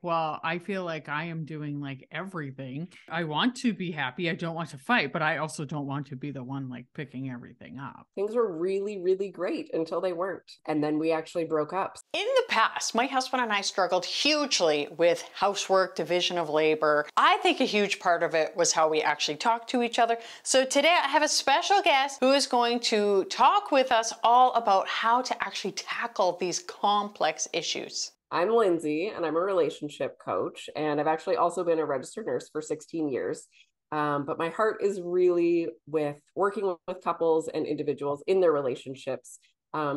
Well, I feel like I am doing like everything. I want to be happy. I don't want to fight, but I also don't want to be the one like picking everything up. Things were really, really great until they weren't. And then we actually broke up. In the past, my husband and I struggled hugely with housework, division of labor. I think a huge part of it was how we actually talked to each other. So today I have a special guest who is going to talk with us all about how to actually tackle these complex issues. I'm Lindsay, and I'm a relationship coach, and I've actually also been a registered nurse for 16 years. But my heart is really with working with couples and individuals in their relationships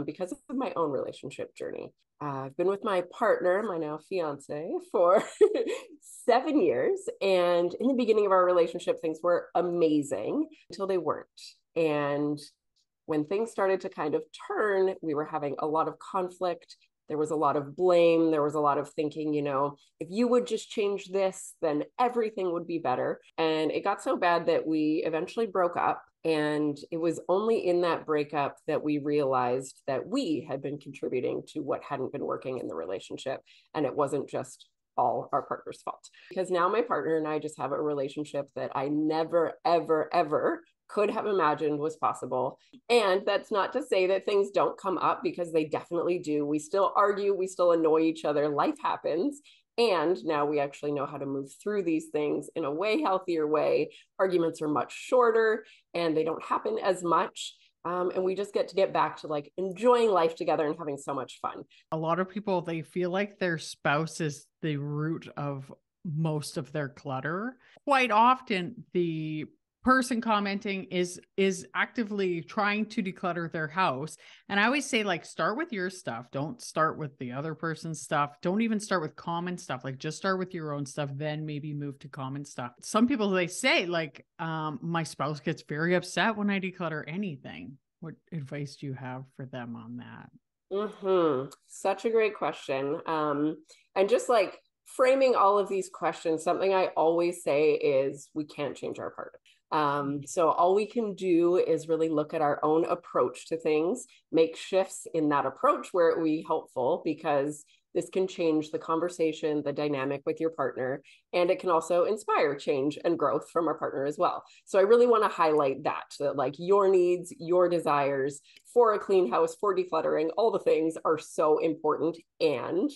because of my own relationship journey. I've been with my partner, my now fiance, for 7 years. And in the beginning of our relationship, things were amazing until they weren't. And when things started to kind of turn, we were having a lot of conflict. There was a lot of blame. There was a lot of thinking, if you would just change this, then everything would be better. And it got so bad that we eventually broke up. And it was only in that breakup that we realized that we had been contributing to what hadn't been working in the relationship. And it wasn't just all our partner's fault. Because now my partner and I just have a relationship that I never, ever, ever could have imagined was possible. And that's not to say that things don't come up, because they definitely do. We still argue, we still annoy each other, life happens. And now we actually know how to move through these things in a way healthier way. Arguments are much shorter and they don't happen as much. And we just get back to like enjoying life together and having so much fun. A lot of people, they feel like their spouse is the root of most of their clutter. Quite often, the person commenting is actively trying to declutter their house. And I always say, like, start with your stuff. Don't start with the other person's stuff. Don't even start with common stuff. Like, just start with your own stuff, then maybe move to common stuff. Some people, they say, like, my spouse gets very upset when I declutter anything. What advice do you have for them on that? Such a great question. And just like framing all of these questions, something I always say is we can't change our partner. So all we can do is really look at our own approach to things, make shifts in that approach where it will be helpful, because this can change the conversation, the dynamic with your partner, and it can also inspire change and growth from our partner as well. So I really want to highlight that like your needs, your desires for a clean house, for decluttering, all the things are so important. And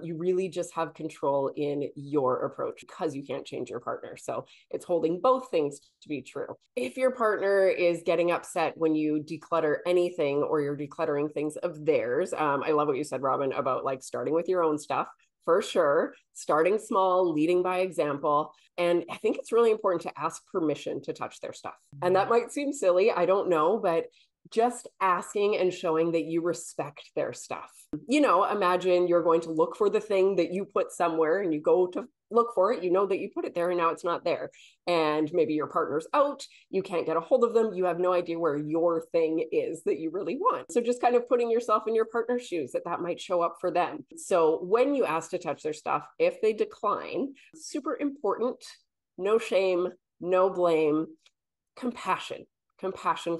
you really just have control in your approach, because you can't change your partner. So it's holding both things to be true. If your partner is getting upset when you declutter anything, or you're decluttering things of theirs, I love what you said, Robyn, about like starting with your own stuff. For sure, starting small, leading by example. And I think it's really important to ask permission to touch their stuff. And that might seem silly, I don't know, but just asking and showing that you respect their stuff. Imagine you're going to look for the thing that you put somewhere, and you go to look for it. You know that you put it there and now it's not there. And maybe your partner's out, you can't get a hold of them. You have no idea where your thing is that you really want. So just kind of putting yourself in your partner's shoes, that might show up for them. So when you ask to touch their stuff, if they decline, super important, no shame, no blame, compassion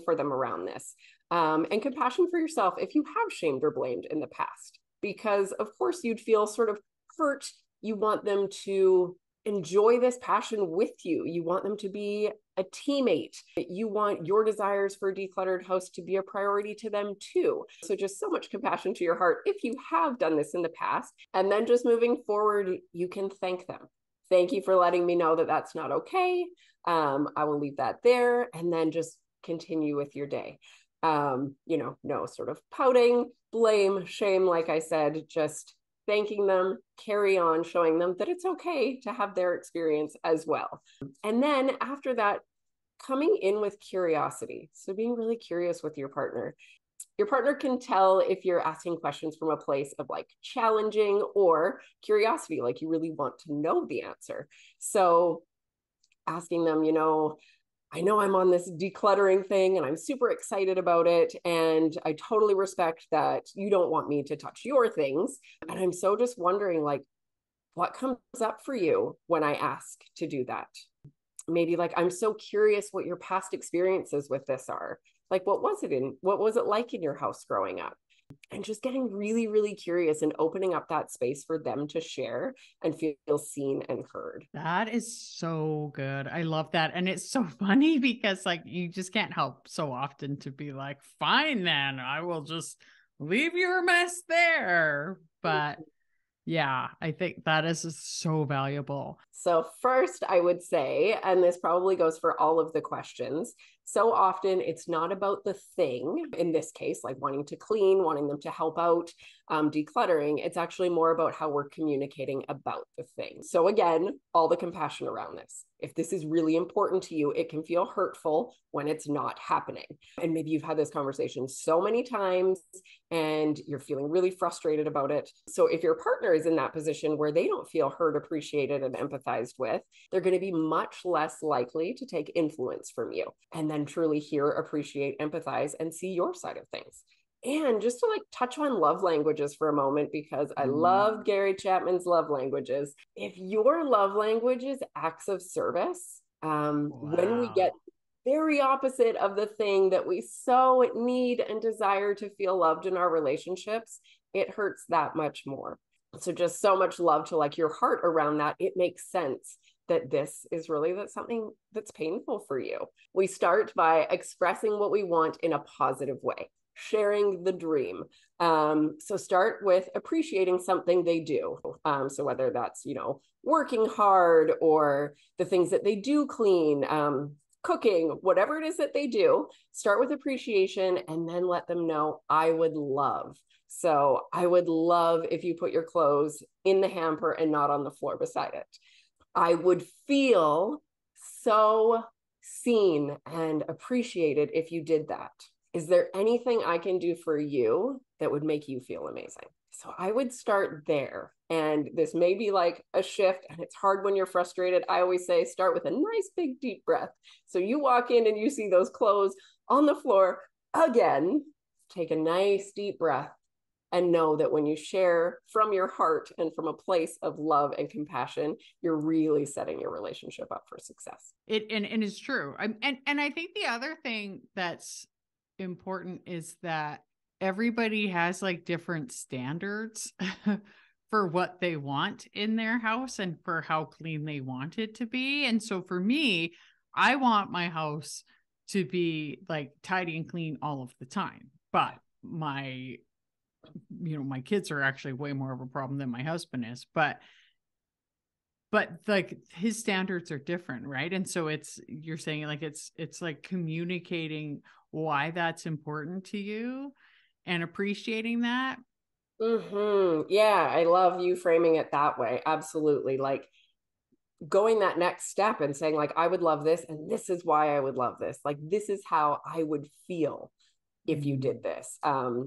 for them around this. And compassion for yourself if you have shamed or blamed in the past, because of course you'd feel sort of hurt. You want them to enjoy this passion with you. You want them to be a teammate. You want your desires for a decluttered house to be a priority to them too. So just so much compassion to your heart if you have done this in the past. And then just moving forward, you can thank them. Thank you for letting me know that that's not okay. I will leave that there, and then just continue with your day. No sort of pouting, blame, shame, like I said, just thanking them, carry on, showing them that it's okay to have their experience as well. And then after that, coming in with curiosity. So being really curious with your partner. Your partner can tell if you're asking questions from a place of like challenging or curiosity, like you really want to know the answer. So asking them, I know I'm on this decluttering thing and I'm super excited about it. And I totally respect that you don't want me to touch your things. And I'm so just wondering, like, what comes up for you when I ask to do that? Maybe like, I'm so curious what your past experiences with this are. Like, what was it like in your house growing up? and just getting really, really curious and opening up that space for them to share and feel seen and heard. That is so good. I love that. And it's so funny because like you just can't help so often to be like, fine, then I will just leave your mess there. But yeah, I think that is so valuable. So first, I would say, and this probably goes for all of the questions, so often it's not about the thing, in this case, like wanting to clean, wanting them to help out, decluttering. It's actually more about how we're communicating about the thing. So again, all the compassion around this. If this is really important to you, it can feel hurtful when it's not happening. And maybe you've had this conversation so many times and you're feeling really frustrated about it. So if your partner is in that position where they don't feel heard, appreciated, and empathized with, they're going to be much less likely to take influence from you and then truly hear, appreciate, empathize, and see your side of things. And just to like touch on love languages for a moment, because I love Gary Chapman's love languages. If your love language is acts of service, when we get very opposite of the thing that we so need and desire to feel loved in our relationships, it hurts that much more. So just so much love to like your heart around that. It makes sense that this is really something that's painful for you. We start by expressing what we want in a positive way, sharing the dream. So start with appreciating something they do. So whether that's, working hard or the things that they do clean, cooking, whatever it is that they do, start with appreciation and then let them know, I would love. So I would love if you put your clothes in the hamper and not on the floor beside it. I would feel so seen and appreciated if you did that. Is there anything I can do for you that would make you feel amazing? So I would start there. And this may be like a shift and it's hard when you're frustrated. I always say, start with a nice big deep breath. So you walk in and you see those clothes on the floor again, take a nice deep breath and know that when you share from your heart and from a place of love and compassion, you're really setting your relationship up for success. And it's true. And I think the other thing that's important is that everybody has like different standards for what they want in their house and for how clean they want it to be. And so for me, I want my house to be like tidy and clean all of the time. But my kids are actually way more of a problem than my husband is, but like his standards are different, right? And so you're saying like it's like communicating why that's important to you and appreciating that. Yeah, I love you framing it that way. Absolutely. Like going that next step and saying like, I would love this, and this is why I would love this. Like, this is how I would feel if you did this.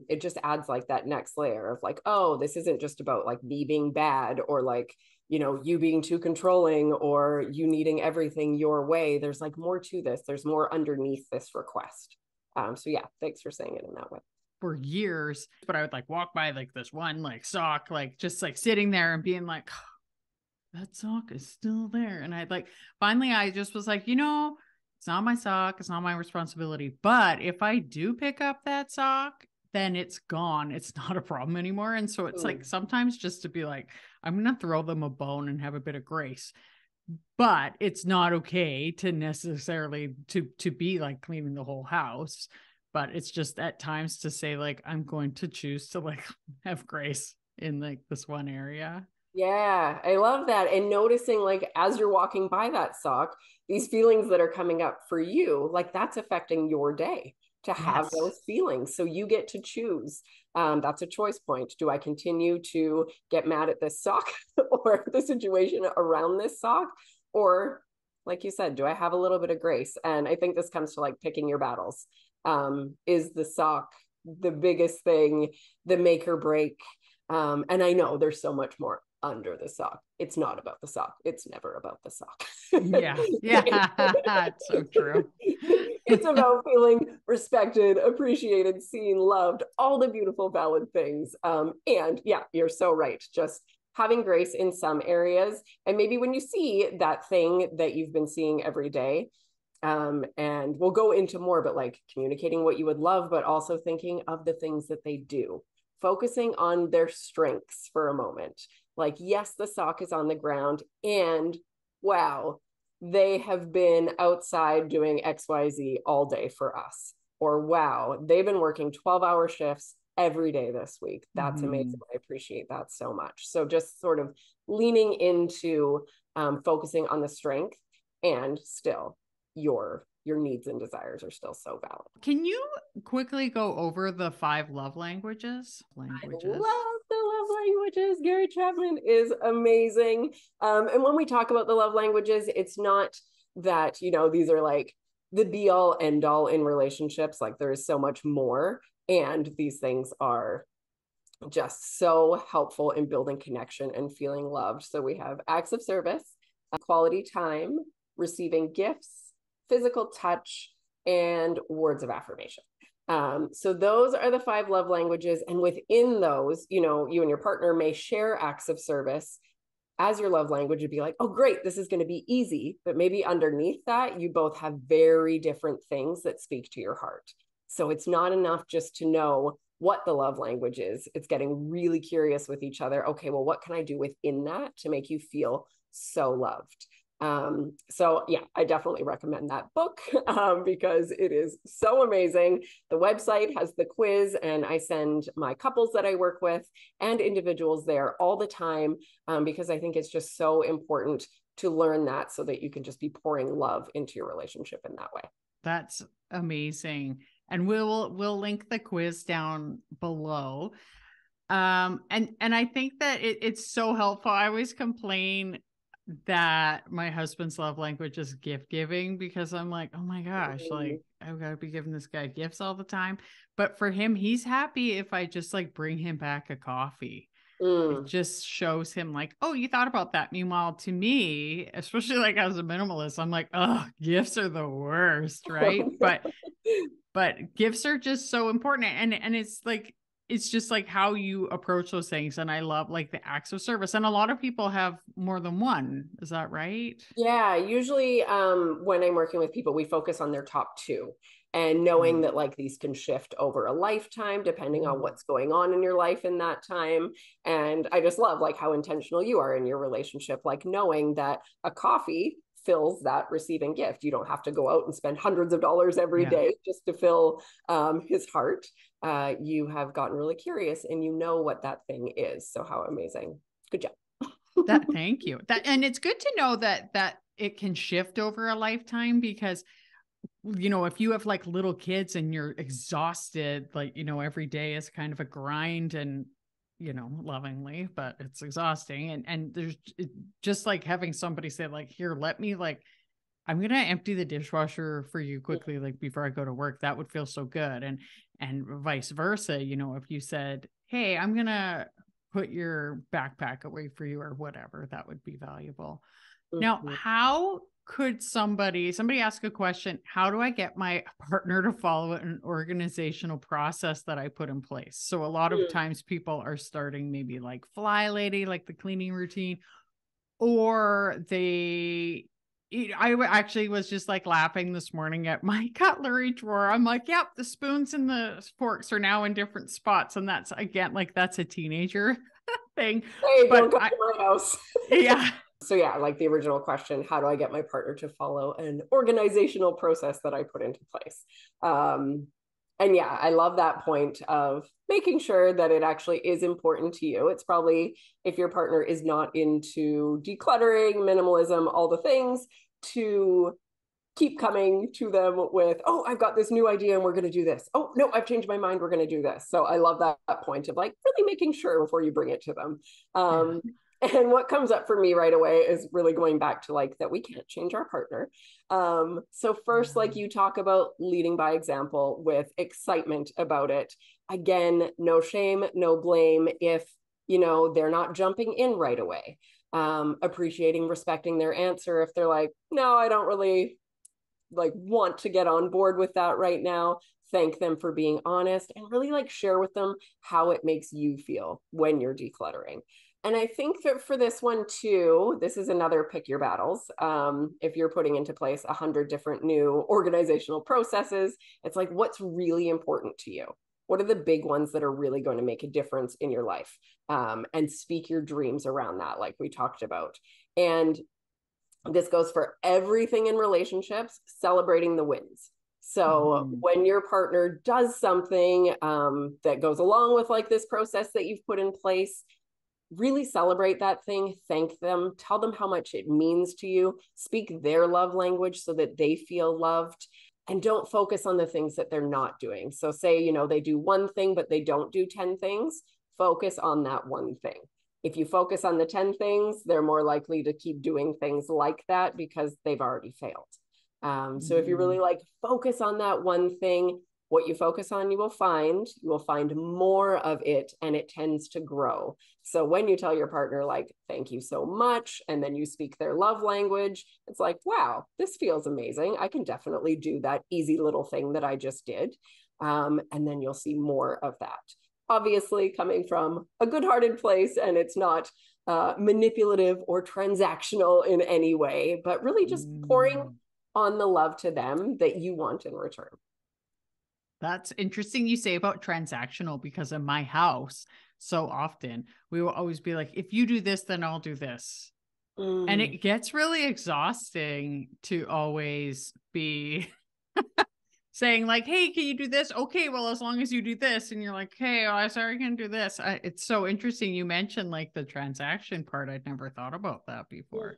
It just adds like that next layer of like, oh, this isn't just about like me being bad or like, you being too controlling or you needing everything your way. There's like more to this. There's more underneath this request. So yeah, thanks for saying it in that way. For years, but I would like walk by like this one like sock, like just like sitting there and being like, oh, that sock is still there. And I'd like, finally, I just was like, it's not my sock. It's not my responsibility. But if I do pick up that sock, then it's gone. It's not a problem anymore. And so it's like sometimes just to be like, I'm going to throw them a bone and have a bit of grace. But it's not okay to necessarily to be like cleaning the whole house. But it's just at times to say like, I'm going to choose to like have grace in like this one area. Yeah, I love that. And noticing like as you're walking by that sock, these feelings that are coming up for you, like that's affecting your day to have those feelings. So you get to choose. That's a choice point. Do I continue to get mad at this sock or the situation around this sock? Or like you said, do I have a little bit of grace? And I think this comes to like picking your battles. Is the sock the biggest thing, the make or break? And I know there's so much more under the sock. It's not about the sock. It's never about the sock. Yeah. It's so true. It's about feeling respected, appreciated, seen, loved, all the beautiful, valid things. And yeah, you're so right. Just having grace in some areas. And maybe when you see that thing that you've been seeing every day, and we'll go into more, but like communicating what you would love, but also thinking of the things that they do. focusing on their strengths for a moment. Like, yes, the sock is on the ground, and wow, they have been outside doing XYZ all day for us. Or wow, they've been working 12-hour shifts every day this week. That's amazing. I appreciate that so much. So just sort of leaning into focusing on the strength, and still your needs and desires are still so valid. Can you quickly go over the 5 love languages? I love the love languages. Gary Chapman is amazing. And when we talk about the love languages, it's not that, you know, these are like the be all end all in relationships. Like, there is so much more. And these things are just so helpful in building connection and feeling loved. So we have acts of service, quality time, receiving gifts, physical touch, and words of affirmation. So those are the 5 love languages. And within those, you know, you and your partner may share acts of service as your love language. Would be like, oh, great, this is going to be easy. But maybe underneath that, you both have very different things that speak to your heart. So it's not enough just to know what the love language is. It's getting really curious with each other. Okay, well, what can I do within that to make you feel so loved? So yeah, I definitely recommend that book because it is so amazing. The website has the quiz, and I send my couples that I work with and individuals there all the time because I think it's just so important to learn that so that you can just be pouring love into your relationship in that way. That's amazing. And we'll link the quiz down below. And I think that it's so helpful. I always complain that my husband's love language is gift giving because I'm like, oh my gosh, like I've got to be giving this guy gifts all the time. But for him, he's happy if I just like bring him back a coffee. It just shows him like, oh, you thought about that. Meanwhile, to me, especially like as a minimalist, I'm like, oh, gifts are the worst, right? But gifts are just so important. And it's like, it's just like how you approach those things. And I love like the acts of service. And a lot of people have more than one. Is that right? Yeah, usually when I'm working with people, we focus on their top 2, and knowing that like these can shift over a lifetime depending on what's going on in your life in that time. And I just love like how intentional you are in your relationship, like knowing that a coffee fills that receiving gift. You don't have to go out and spend hundreds of dollars every day just to fill his heart. You have gotten really curious and you know what that thing is. So how amazing. Good job. Thank you. And it's good to know that it can shift over a lifetime because, you know, if you have like little kids and you're exhausted, like, you know, every day is kind of a grind and, you know, lovingly, but it's exhausting. And there's just like having somebody say like, here, let me like, I'm going to empty the dishwasher for you quickly, like before I go to work. That would feel so good. And vice versa. You know, if you said, hey, I'm going to put your backpack away for you or whatever, that would be valuable. Now, how could somebody ask a question, how do I get my partner to follow an organizational process that I put in place? So a lot of times people are starting maybe like Fly Lady, like the cleaning routine, or I actually was just like laughing this morning at my cutlery drawer. I'm like, yep, the spoons and the forks are now in different spots. And that's, again, like that's a teenager thing. Hey, don't come to my house. Yeah. So yeah, like the original question, how do I get my partner to follow an organizational process that I put into place? And yeah, I love that point of making sure that it actually is important to you. It's probably, if your partner is not into decluttering, minimalism, all the things, to keep coming to them with, oh, I've got this new idea and we're going to do this. Oh, no, I've changed my mind. We're going to do this. So I love that point of like really making sure before you bring it to them. And what comes up for me right away is really going back to like that we can't change our partner. So first, like you talk about leading by example with excitement about it. Again, no shame, no blame if, you know, they're not jumping in right away. Appreciating, respecting their answer. If they're like, no, I don't really like want to get on board with that right now. Thank them for being honest and really like share with them how it makes you feel when you're decluttering. And I think that for this one too, this is another pick your battles. If you're putting into place 100 different new organizational processes, it's like, what's really important to you? What are the big ones that are really going to make a difference in your life? And speak your dreams around that, like we talked about. And this goes for everything in relationships, celebrating the wins. So when your partner does something that goes along with like this process that you've put in place, really celebrate that thing, thank them, tell them how much it means to you, speak their love language so that they feel loved, and don't focus on the things that they're not doing. So say, you know, they do one thing, but they don't do 10 things, focus on that one thing. If you focus on the 10 things, they're more likely to keep doing things like that because they've already failed. So if you really like focus on that one thing, what you focus on, you will find more of it, and it tends to grow. So when you tell your partner, like, thank you so much, and then you speak their love language, it's like, wow, this feels amazing. I can definitely do that easy little thing that I just did. And then you'll see more of that. Obviously coming from a good-hearted place, and it's not manipulative or transactional in any way, but really just pouring on the love to them that you want in return. That's interesting you say about transactional, because in my house, so often we will always be like, if you do this, then I'll do this. And it gets really exhausting to always be saying like, hey, can you do this? Okay, well, as long as you do this. And you're like, hey, I sorry, I can do this. It's so interesting. You mentioned like the transaction part. I'd never thought about that before.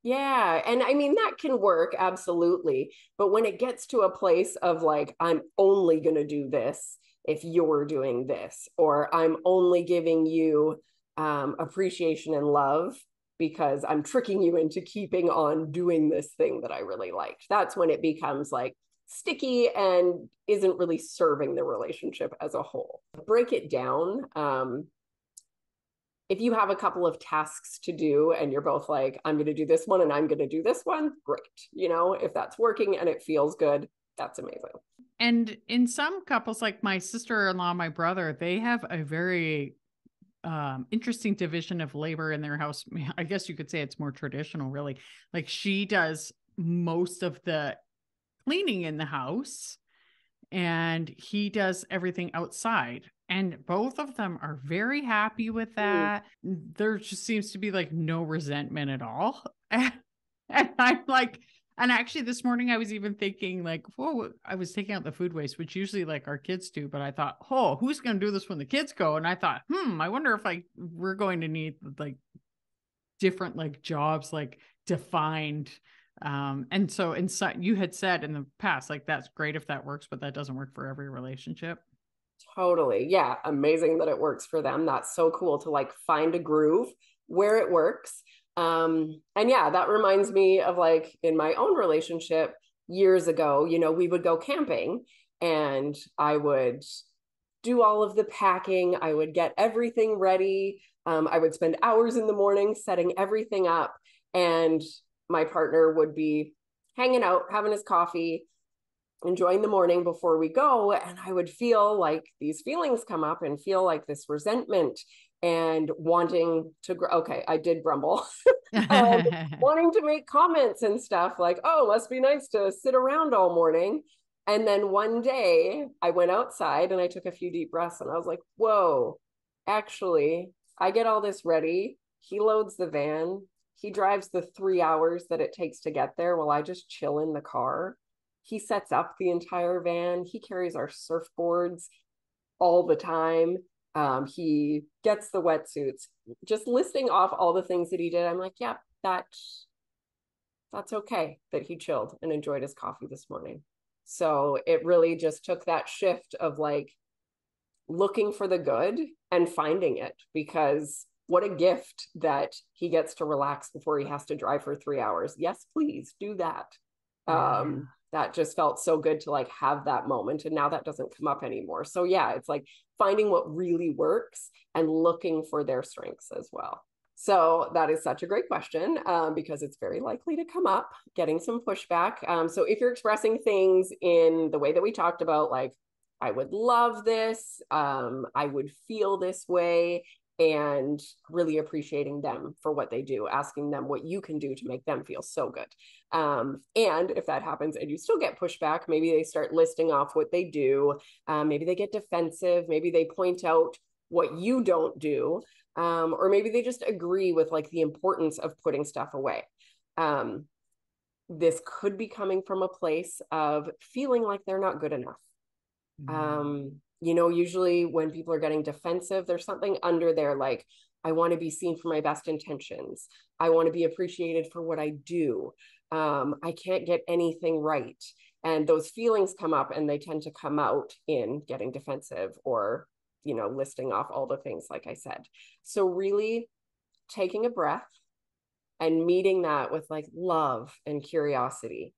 Yeah. And I mean, that can work. Absolutely. But when it gets to a place of like, I'm only going to do this if you're doing this, or I'm only giving you appreciation and love because I'm tricking you into keeping on doing this thing that I really liked. That's when it becomes like sticky and isn't really serving the relationship as a whole. Break it down. If you have a couple of tasks to do and you're both like, I'm going to do this one and I'm going to do this one, great. You know, if that's working and it feels good, that's amazing. And in some couples, like my sister-in-law, my brother, they have a very interesting division of labor in their house. I guess you could say it's more traditional, really. Like she does most of the cleaning in the house and he does everything outside, and both of them are very happy with that. There just seems to be like no resentment at all. And I'm like, and actually this morning I was even thinking like, whoa, I was taking out the food waste, which usually like our kids do, but I thought, oh, who's going to do this when the kids go? And I thought, I wonder if like we're going to need like different like jobs like defined. And so you had said in the past, like, that's great if that works, but that doesn't work for every relationship. Totally. Yeah. Amazing that it works for them. That's so cool to like find a groove where it works. And yeah, that reminds me of like in my own relationship years ago, you know, we would go camping and I would do all of the packing. I would get everything ready. I would spend hours in the morning setting everything up, and my partner would be hanging out, having his coffee, enjoying the morning before we go. And I would feel like these feelings come up and feel like this resentment and wanting to, okay, I did grumble, wanting to make comments and stuff like, oh, must be nice to sit around all morning. And then one day I went outside and I took a few deep breaths and I was like, whoa, actually, I get all this ready. He loads the van. He drives the 3 hours that it takes to get there while I just chill in the car. He sets up the entire van. He carries our surfboards all the time. He gets the wetsuits. Just listing off all the things that he did, I'm like, yeah, that's okay that he chilled and enjoyed his coffee this morning. So it really just took that shift of like looking for the good and finding it, because what a gift that he gets to relax before he has to drive for 3 hours. Yes, please do that. That just felt so good to like have that moment. And now that doesn't come up anymore. So yeah, it's like finding what really works and looking for their strengths as well. So that is such a great question because it's very likely to come up, getting some pushback. So if you're expressing things in the way that we talked about, like, I would love this, I would feel this way, and really appreciating them for what they do, asking them what you can do to make them feel so good. And if that happens and you still get pushback, maybe they start listing off what they do. Maybe they get defensive. Maybe they point out what you don't do. Or maybe they just agree with like the importance of putting stuff away. This could be coming from a place of feeling like they're not good enough. You know, usually when people are getting defensive, there's something under there like, I want to be seen for my best intentions. I want to be appreciated for what I do. I can't get anything right. And those feelings come up and they tend to come out in getting defensive or, you know, listing off all the things, like I said. So really taking a breath and meeting that with like love and curiosity.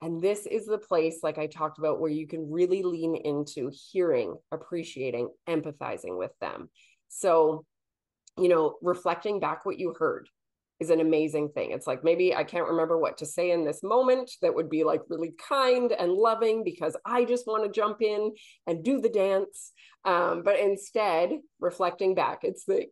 And this is the place, like I talked about, where you can really lean into hearing, appreciating, empathizing with them. So, you know, reflecting back what you heard is an amazing thing. It's like, maybe I can't remember what to say in this moment that would be like really kind and loving because I just want to jump in and do the dance. But instead, reflecting back, it's the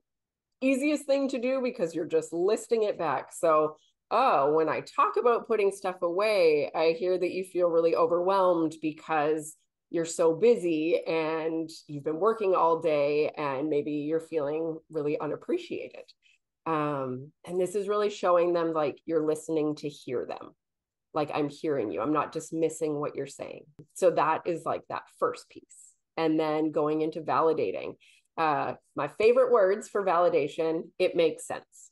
easiest thing to do because you're just listing it back. So, oh, when I talk about putting stuff away, I hear that you feel really overwhelmed because you're so busy and you've been working all day and maybe you're feeling really unappreciated. And this is really showing them like you're listening to hear them. Like, I'm hearing you. I'm not dismissing what you're saying. So that is like that first piece. And then going into validating. My favorite words for validation, it makes sense.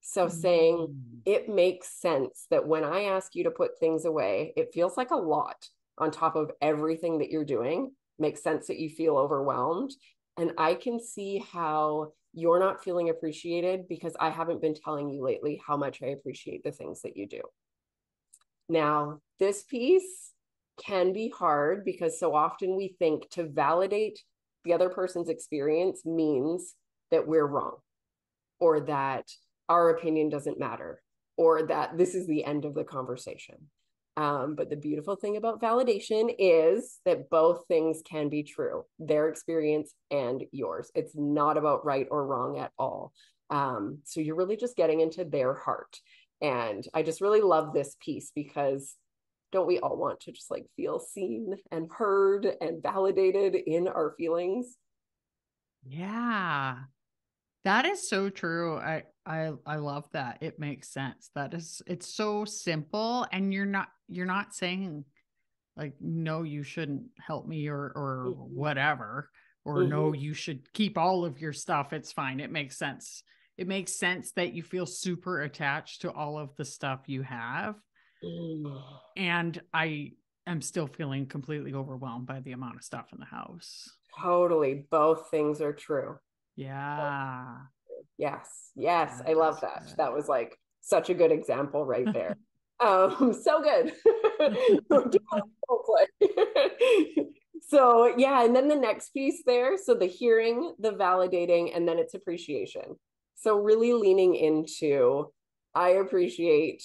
So saying it makes sense that when I ask you to put things away, it feels like a lot on top of everything that you're doing. Makes sense that you feel overwhelmed. And I can see how you're not feeling appreciated because I haven't been telling you lately how much I appreciate the things that you do. Now, this piece can be hard because so often we think to validate the other person's experience means that we're wrong or that our opinion doesn't matter or that this is the end of the conversation. But the beautiful thing about validation is that both things can be true, their experience and yours. It's not about right or wrong at all. So you're really just getting into their heart. And I just really love this piece because don't we all want to just like feel seen and heard and validated in our feelings? Yeah, that is so true. I love that. It makes sense. It's so simple, and you're not saying like, no, you shouldn't help me or whatever, or no, you should keep all of your stuff. It's fine. It makes sense. It makes sense that you feel super attached to all of the stuff you have. And I am still feeling completely overwhelmed by the amount of stuff in the house. Totally. Both things are true. Yeah. Yes. I love that. Good. That was like such a good example right there. So good. So yeah, and then the next piece there. So the hearing, the validating, and then it's appreciation. So really leaning into, I appreciate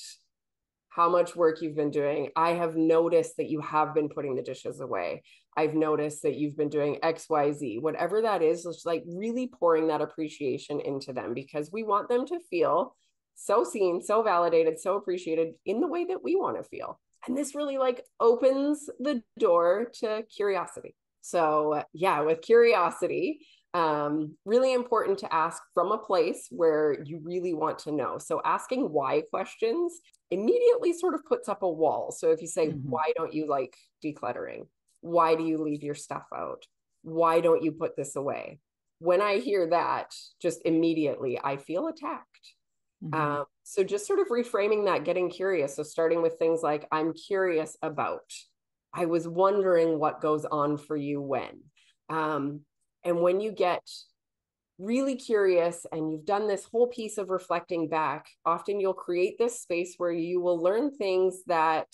how much work you've been doing. I have noticed that you have been putting the dishes away. I've noticed that you've been doing X, Y, Z, whatever that is, just like really pouring that appreciation into them because we want them to feel so seen, so validated, so appreciated in the way that we want to feel. And this really like opens the door to curiosity. So yeah, with curiosity, really important to ask from a place where you really want to know. So asking why questions immediately sort of puts up a wall. So if you say, why don't you like decluttering? Why do you leave your stuff out? Why don't you put this away? When I hear that, just immediately I feel attacked. So just sort of reframing that, getting curious. So starting with things like, I'm curious about, I was wondering what goes on for you when. And when you get really curious and you've done this whole piece of reflecting back, often you'll create this space where you will learn things that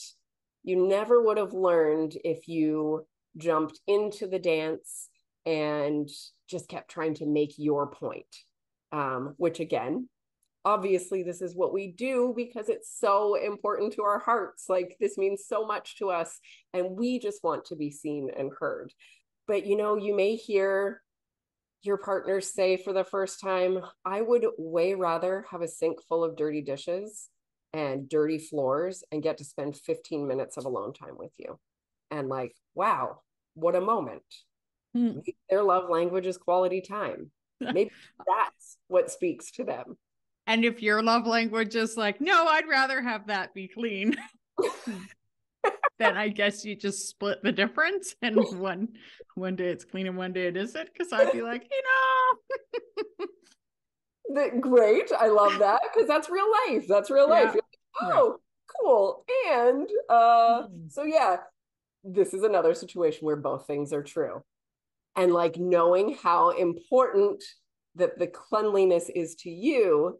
you never would have learned if you jumped into the dance and just kept trying to make your point, which again, obviously this is what we do because it's so important to our hearts. Like this means so much to us and we just want to be seen and heard. But you know, you may hear, your partners say for the first time, I would way rather have a sink full of dirty dishes and dirty floors and get to spend 15 minutes of alone time with you. And like, wow, what a moment. Maybe their love language is quality time. Maybe that's what speaks to them. And if your love language is like, no, I'd rather have that be clean, then I guess you just split the difference. And one day it's clean and one day it isn't. Because I'd be like, Great. I love that because that's real life. That's real life. Like, oh, cool. And so yeah, this is another situation where both things are true. And like knowing how important that the cleanliness is to you,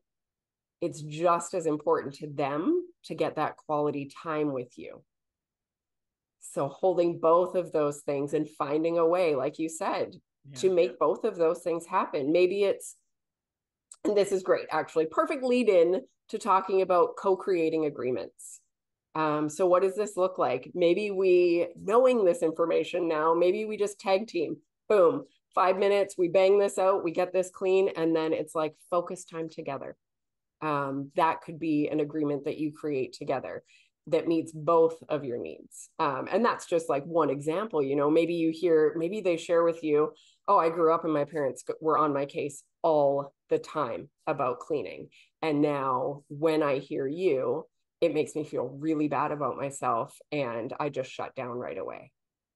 it's just as important to them to get that quality time with you. So holding both of those things and finding a way, like you said, to make both of those things happen. Maybe it's, and this is great, actually, perfect lead in to talking about co-creating agreements. So what does this look like? Maybe we, knowing this information now, maybe we just tag team, boom, 5 minutes, we bang this out, we get this clean, and then it's like focus time together. That could be an agreement that you create together that meets both of your needs. And that's just like one example, you know, maybe they share with you, oh, I grew up and my parents were on my case all the time about cleaning. And now when I hear you, it makes me feel really bad about myself. And I just shut down right away.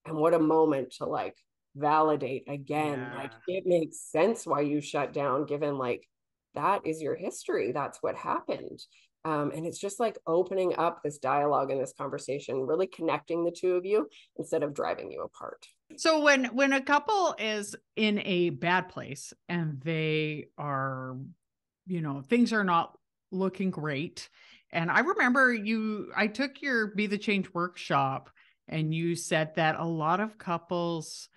And what a moment to like validate again, like it makes sense why you shut down, given like that is your history. That's what happened. And it's just like opening up this dialogue and this conversation, really connecting the two of you instead of driving you apart. So when a couple is in a bad place and they are, you know, things are not looking great. And I remember I took your Be the Change workshop and you said that a lot of couples,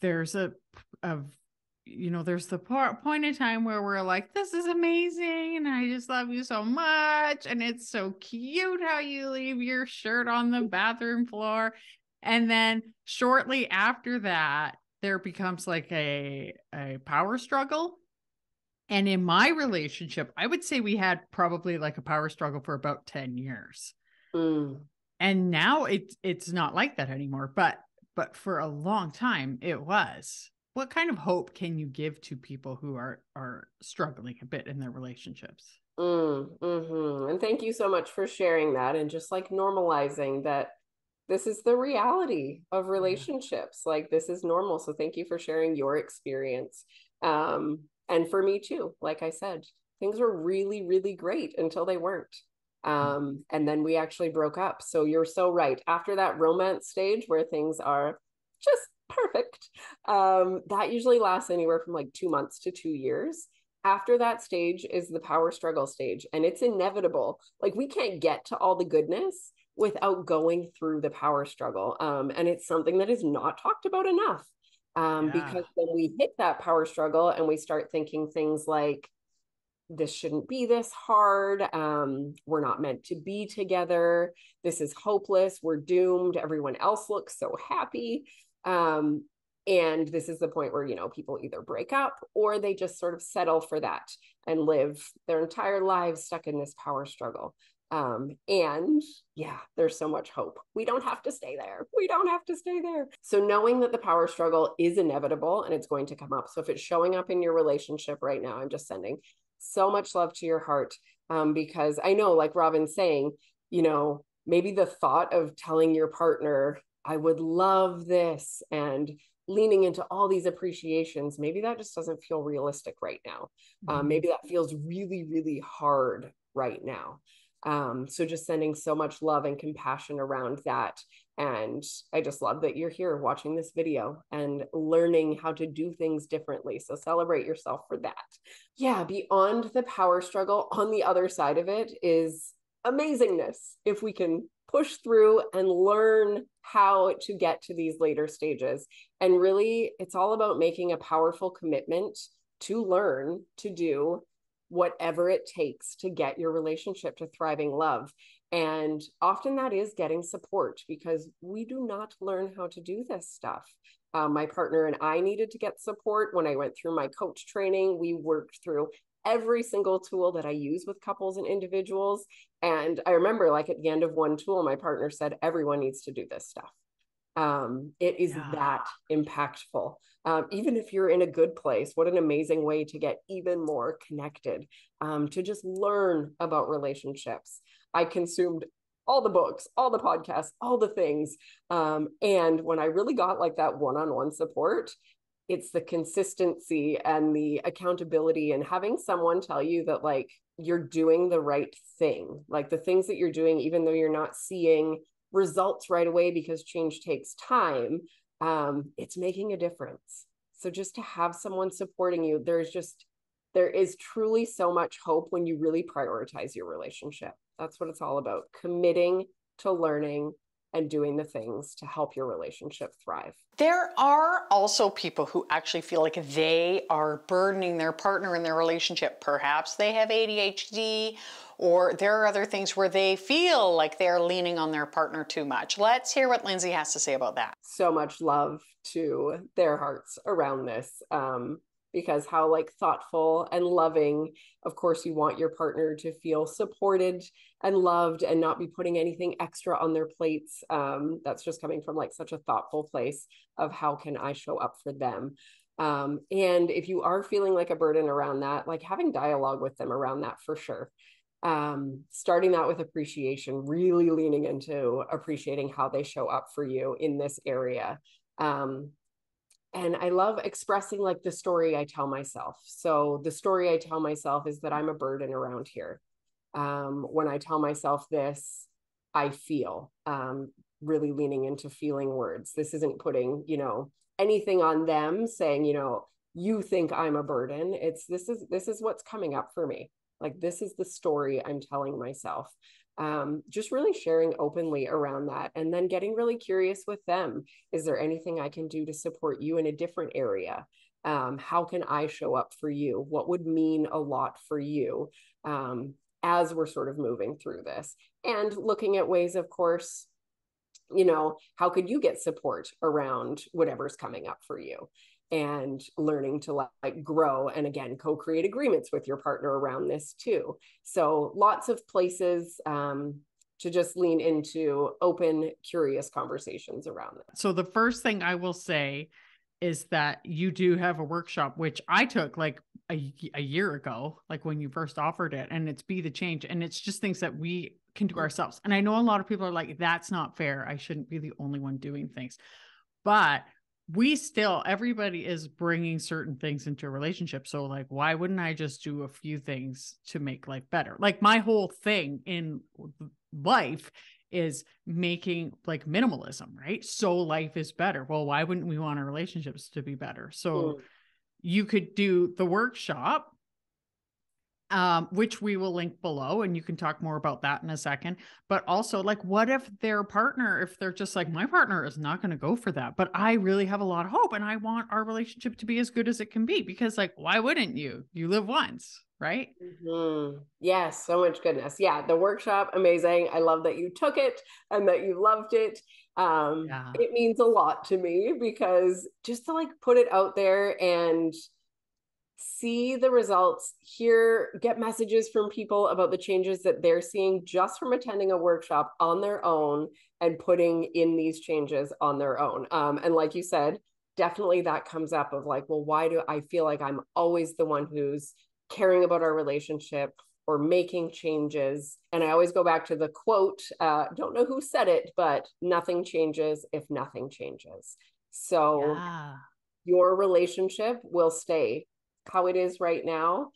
there's there's the point in time where we're like, this is amazing. And I just love you so much. And it's so cute how you leave your shirt on the bathroom floor. And then shortly after that, there becomes like a power struggle. And in my relationship, I would say we had probably like a power struggle for about 10 years. And now it's not like that anymore. But for a long time it was. What kind of hope can you give to people who are struggling a bit in their relationships? And thank you so much for sharing that and just like normalizing that this is the reality of relationships. Like this is normal. So thank you for sharing your experience. And for me too, like I said, things were really, really great until they weren't. And then we actually broke up. So you're so right. After that romance stage where things are just perfect, that usually lasts anywhere from like 2 months to 2 years. After that stage is the power struggle stage, and it's inevitable. Like we can't get to all the goodness without going through the power struggle. And it's something that is not talked about enough. Because when we hit that power struggle and we start thinking things like, this shouldn't be this hard. We're not meant to be together. This is hopeless. We're doomed. Everyone else looks so happy. And this is the point where, you know, people either break up or they just sort of settle for that and live their entire lives stuck in this power struggle. And yeah, there's so much hope. We don't have to stay there. We don't have to stay there. So knowing that the power struggle is inevitable and it's going to come up. So if it's showing up in your relationship right now, I'm just sending so much love to your heart. Because I know, like Robyn's saying, you know, maybe the thought of telling your partner, I would love this, and leaning into all these appreciations, maybe that just doesn't feel realistic right now. Maybe that feels really, really hard right now. So just sending so much love and compassion around that. And I just love that you're here watching this video and learning how to do things differently. So celebrate yourself for that. Yeah, beyond the power struggle, on the other side of it is amazingness. If we can push through and learn how to get to these later stages. And really, it's all about making a powerful commitment to learn to do whatever it takes to get your relationship to thriving love. And often that is getting support, because we do not learn how to do this stuff. My partner and I needed to get support. When I went through my coach training, we worked through every single tool that I use with couples and individuals. And I remember, like, at the end of one tool, my partner said, everyone needs to do this stuff. It is that impactful. Even if you're in a good place, what an amazing way to get even more connected, to just learn about relationships. I consumed all the books, all the podcasts, all the things. And when I really got like that one-on-one support, it's the consistency and the accountability and having someone tell you that, like, you're doing the right thing, like the things that you're doing, even though you're not seeing results right away because change takes time, it's making a difference. So just to have someone supporting you, there is truly so much hope when you really prioritize your relationship. That's what it's all about, committing to learning and doing the things to help your relationship thrive. There are also people who actually feel like they are burdening their partner in their relationship. Perhaps they have ADHD, or there are other things where they feel like they're leaning on their partner too much. Let's hear what Lindsay has to say about that. So much love to their hearts around this. Because how, like, thoughtful and loving, of course, you want your partner to feel supported and loved and not be putting anything extra on their plates. That's just coming from like such a thoughtful place of how can I show up for them. And if you are feeling like a burden around that, like having dialogue with them around that for sure. Starting that with appreciation, really leaning into appreciating how they show up for you in this area. And I love expressing like the story I tell myself. So the story I tell myself is that I'm a burden around here. When I tell myself this, I feel, really leaning into feeling words. This isn't putting, anything on them saying, you think I'm a burden. This is what's coming up for me. Like, this is the story I'm telling myself. Just really sharing openly around that, and then getting really curious with them. Is there anything I can do to support you in a different area? How can I show up for you? What would mean a lot for you, as we're sort of moving through this? And looking at ways, of course, how could you get support around whatever's coming up for you? And learning to like grow and, again, co-create agreements with your partner around this too. So lots of places to just lean into open, curious conversations around it. So the first thing I will say is that you do have a workshop, which I took like a year ago, like when you first offered it, and it's Be the Change. And it's just things that we can do ourselves. And I know a lot of people are like, that's not fair. I shouldn't be the only one doing things. But everybody is bringing certain things into a relationship. So like, why wouldn't I just do a few things to make life better? Like, my whole thing in life is making like minimalism, right? So life is better. Well, why wouldn't we want our relationships to be better? So you could do the workshop, which we will link below, and you can talk more about that in a second. But also, like, what if their partner, if they're just like, my partner is not going to go for that, but I really have a lot of hope and I want our relationship to be as good as it can be, because like, why wouldn't you? You live once, right? Yes, so much goodness. Yeah, the workshop, amazing. I love that you took it and that you loved it. It means a lot to me, because just to like put it out there and see the results, get messages from people about the changes that they're seeing just from attending a workshop on their own and putting in these changes on their own. And like you said, definitely that comes up of like, well, why do I feel like I'm always the one who's caring about our relationship or making changes? And I always go back to the quote, don't know who said it, but nothing changes if nothing changes. So your relationship will stay how it is right now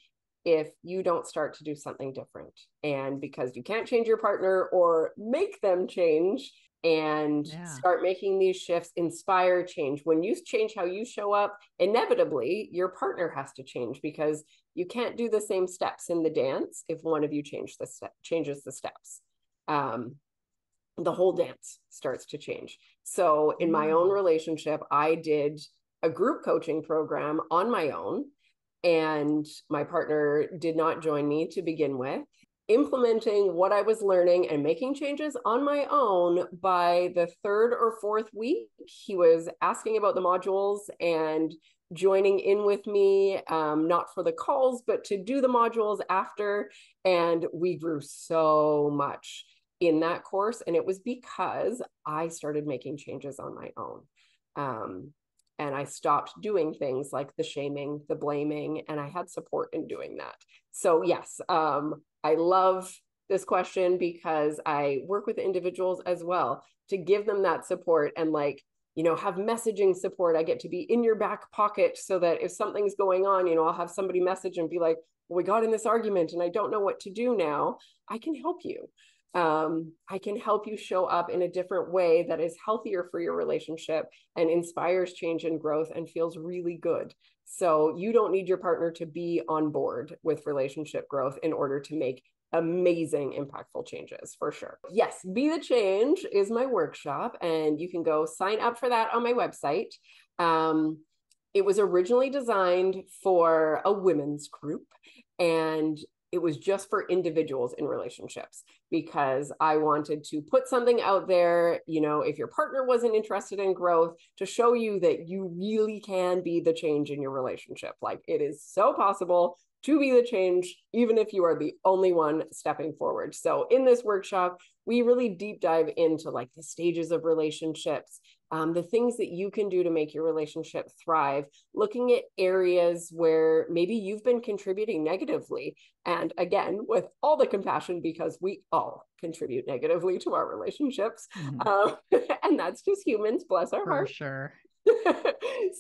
if you don't start to do something different. And because you can't change your partner or make them change and start making these shifts, inspire change. When you change how you show up, inevitably your partner has to change, because you can't do the same steps in the dance if one of you changes the steps. The whole dance starts to change. So in my own relationship, I did a group coaching program on my own, and my partner did not join me to begin with. implementing what I was learning and making changes on my own. By the third or fourth week, he was asking about the modules and joining in with me, not for the calls, but to do the modules after. And we grew so much in that course. And it was because I started making changes on my own. And I stopped doing things like the shaming, the blaming, and I had support in doing that. So yes, I love this question because I work with individuals as well to give them that support and like, you know, have messaging support. I get to be in your back pocket so that if something's going on, you know, I'll have somebody message and be like, well, we got in this argument and I don't know what to do now. I can help you. I can help you show up in a different way that is healthier for your relationship and inspires change and growth and feels really good. So you don't need your partner to be on board with relationship growth in order to make amazing, impactful changes, for sure. Yes, Be the Change is my workshop, and you can go sign up for that on my website. It was originally designed for a women's group, and it was just for individuals in relationships because I wanted to put something out there, you know, if your partner wasn't interested in growth, to show you that you really can be the change in your relationship. Like, it is so possible to be the change, even if you are the only one stepping forward. So in this workshop, we really deep dive into like the stages of relationships, the things that you can do to make your relationship thrive, looking at areas where maybe you've been contributing negatively. And again, with all the compassion, because we all contribute negatively to our relationships. And that's just humans, bless our hearts. For sure.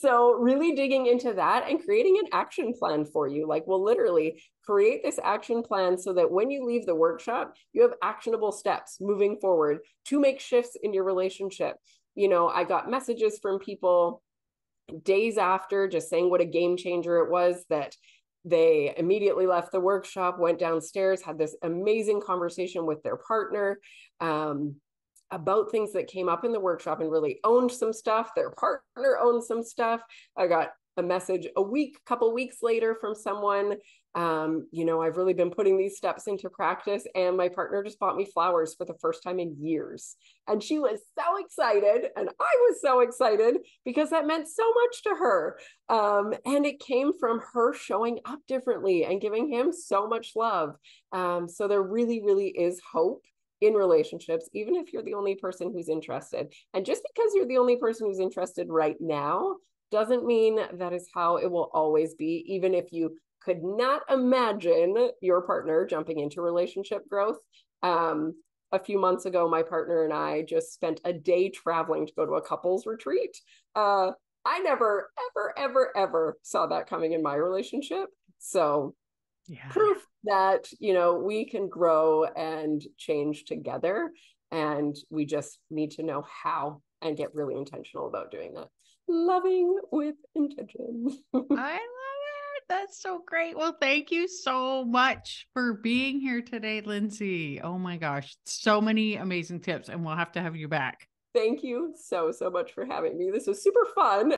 So really digging into that and creating an action plan for you. Like, we'll literally create this action plan so that when you leave the workshop, you have actionable steps moving forward to make shifts in your relationship. You know, I got messages from people days after just saying what a game changer it was, that they immediately left the workshop, went downstairs, had this amazing conversation with their partner about things that came up in the workshop and really owned some stuff. Their partner owned some stuff. I got a message couple weeks later from someone, you know, I've really been putting these steps into practice and my partner just bought me flowers for the first time in years. And she was so excited and I was so excited because that meant so much to her. And it came from her showing up differently and giving him so much love. So there really, really is hope in relationships, even if you're the only person who's interested. And just because you're the only person who's interested right now doesn't mean that is how it will always be, even if you could not imagine your partner jumping into relationship growth. A few months ago, my partner and I just spent a day traveling to go to a couples retreat. I never, ever saw that coming in my relationship. So proof that, you know, we can grow and change together, and we just need to know how and get really intentional about doing that. Loving with intention. I love it. That's so great. Well, thank you so much for being here today, Lindsay. Oh my gosh, so many amazing tips, and we'll have to have you back. Thank you so much for having me. This was super fun.